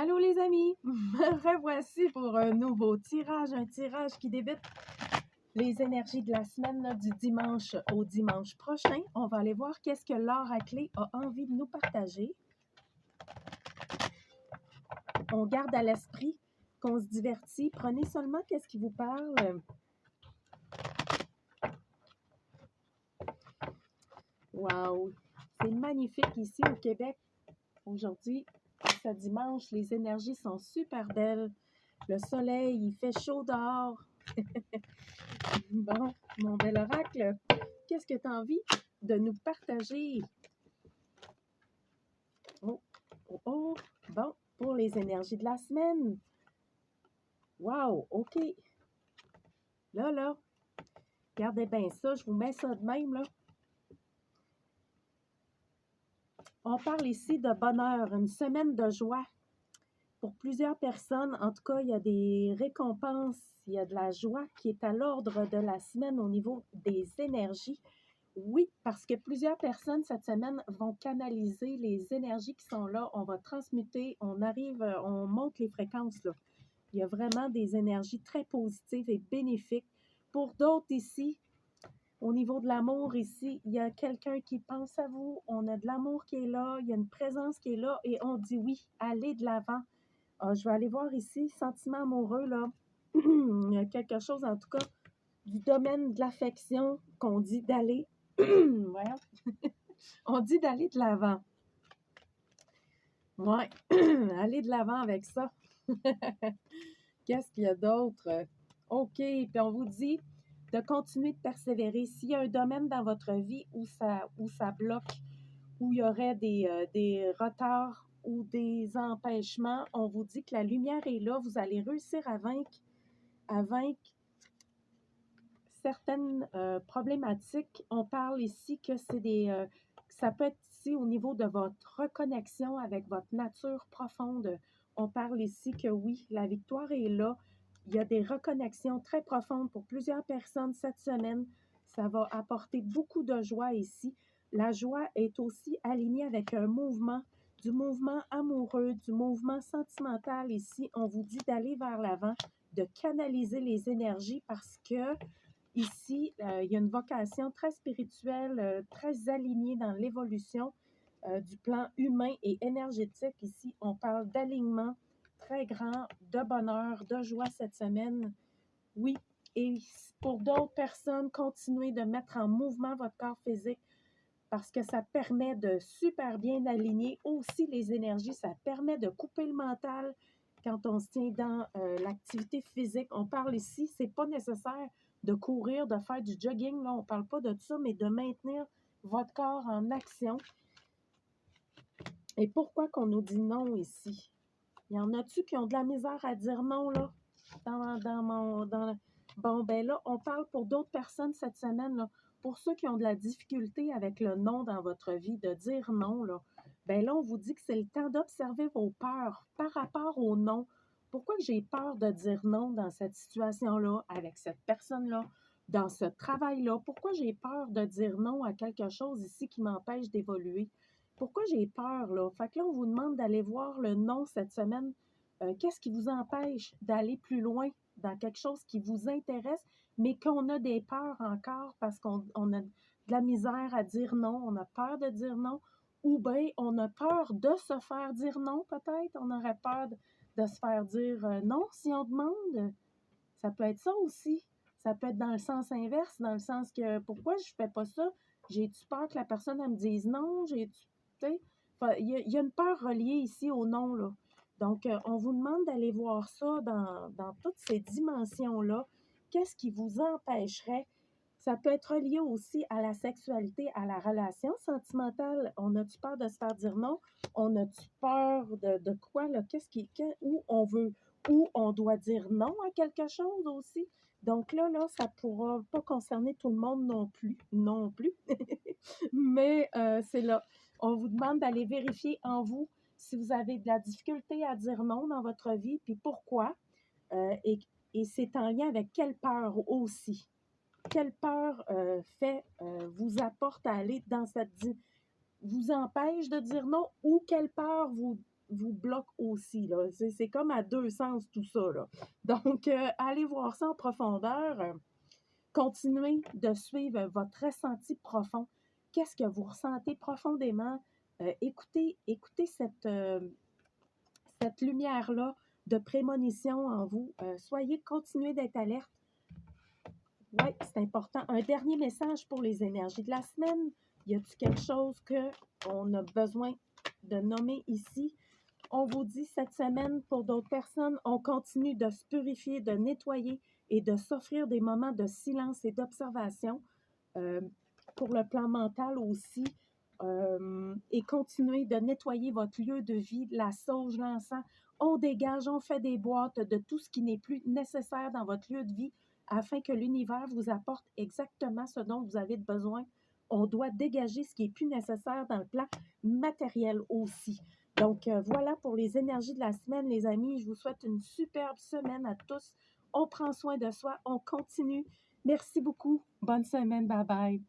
Allô les amis, me revoici pour un nouveau tirage, un tirage qui débute les énergies de la semaine là, du dimanche au dimanche prochain. On va aller voir qu'est-ce que l'oracle a envie de nous partager. On garde à l'esprit qu'on se divertit. Prenez seulement qu'est-ce qui vous parle. Wow, c'est magnifique ici au Québec. Aujourd'hui, ce dimanche, les énergies sont super belles. Le soleil, il fait chaud dehors. Bon, mon bel oracle, qu'est-ce que tu as envie de nous partager? Oh, oh, oh, bon, pour les énergies de la semaine. Wow, OK. Là, regardez bien ça, je vous mets ça de même, là. On parle ici de bonheur, une semaine de joie. Pour plusieurs personnes, en tout cas, il y a des récompenses, il y a de la joie qui est à l'ordre de la semaine au niveau des énergies. Oui, parce que plusieurs personnes cette semaine vont canaliser les énergies qui sont là. On va transmuter, on arrive, on monte les fréquences là. Il y a vraiment des énergies très positives et bénéfiques. Pour d'autres ici, au niveau de l'amour ici, il y a quelqu'un qui pense à vous, on a de l'amour qui est là, il y a une présence qui est là et on dit oui, allez de l'avant. Je vais aller voir ici, sentiment amoureux là. Il y a quelque chose en tout cas du domaine de l'affection qu'on dit d'aller. Voyons. On dit d'aller de l'avant. Ouais, aller de l'avant avec ça. Qu'est-ce qu'il y a d'autre? OK, puis on vous dit de continuer de persévérer. S'il y a un domaine dans votre vie où ça bloque, où il y aurait des retards ou des empêchements, on vous dit que la lumière est là. Vous allez réussir à vaincre certaines problématiques. On parle ici que c'est ça peut être ici au niveau de votre reconnexion avec votre nature profonde. On parle ici que oui, la victoire est là. Il y a des reconnexions très profondes pour plusieurs personnes cette semaine. Ça va apporter beaucoup de joie ici. La joie est aussi alignée avec un mouvement, du mouvement amoureux, du mouvement sentimental ici. On vous dit d'aller vers l'avant, de canaliser les énergies parce que ici, il y a une vocation très spirituelle, très alignée dans l'évolution du plan humain et énergétique. Ici, on parle d'alignement très grand, de bonheur, de joie cette semaine. Oui, et pour d'autres personnes, continuez de mettre en mouvement votre corps physique parce que ça permet de super bien aligner aussi les énergies. Ça permet de couper le mental quand on se tient dans l'activité physique. On parle ici, c'est pas nécessaire de courir, de faire du jogging, là, on parle pas de ça, mais de maintenir votre corps en action. Et pourquoi qu'on nous dit non ici? Il y en a-tu qui ont de la misère à dire non, là? Bon, ben là, on parle pour d'autres personnes cette semaine, là. Pour ceux qui ont de la difficulté avec le non dans votre vie, de dire non, là, ben là, on vous dit que c'est le temps d'observer vos peurs par rapport au non. Pourquoi j'ai peur de dire non dans cette situation-là, avec cette personne-là, dans ce travail-là? Pourquoi j'ai peur de dire non à quelque chose ici qui m'empêche d'évoluer? Pourquoi j'ai peur, là? Fait que là, on vous demande d'aller voir le non cette semaine. Qu'est-ce qui vous empêche d'aller plus loin dans quelque chose qui vous intéresse, mais qu'on a des peurs encore parce qu'on a de la misère à dire non, on a peur de dire non, ou bien on a peur de se faire dire non, peut-être. On aurait peur de se faire dire non si on demande. Ça peut être ça aussi. Ça peut être dans le sens inverse, dans le sens que pourquoi je fais pas ça? J'ai-tu peur que la personne elle me dise non? J'ai-tu. Il y a une peur reliée ici au non, là. Donc, on vous demande d'aller voir ça dans toutes ces dimensions-là. Qu'est-ce qui vous empêcherait? Ça peut être relié aussi à la sexualité, à la relation sentimentale. On a-tu peur de se faire dire non? On a-tu peur de quoi, là? Où on veut, où on doit dire non à quelque chose aussi? Donc là, ça ne pourra pas concerner tout le monde non plus. Non plus. Mais c'est là. On vous demande d'aller vérifier en vous si vous avez de la difficulté à dire non dans votre vie, puis pourquoi. Euh, et, et c'est en lien avec quelle peur aussi. Quelle peur vous apporte à aller dans vous empêche de dire non ou quelle peur vous bloque aussi, là. C'est comme à deux sens tout ça, là. Donc, allez voir ça en profondeur. Continuez de suivre votre ressenti profond. Qu'est-ce que vous ressentez profondément? Écoutez cette lumière-là de prémonition en vous. Continuez d'être alerte. Oui, c'est important. Un dernier message pour les énergies de la semaine. Y a-t-il quelque chose qu'on a besoin de nommer ici? On vous dit cette semaine, pour d'autres personnes, on continue de se purifier, de nettoyer et de s'offrir des moments de silence et d'observation. Pour le plan mental aussi. Et continuez de nettoyer votre lieu de vie, la sauge, l'encens. On dégage, on fait des boîtes de tout ce qui n'est plus nécessaire dans votre lieu de vie afin que l'univers vous apporte exactement ce dont vous avez besoin. On doit dégager ce qui est plus nécessaire dans le plan matériel aussi. Donc, voilà pour les énergies de la semaine, les amis. Je vous souhaite une superbe semaine à tous. On prend soin de soi, on continue. Merci beaucoup. Bonne semaine. Bye bye.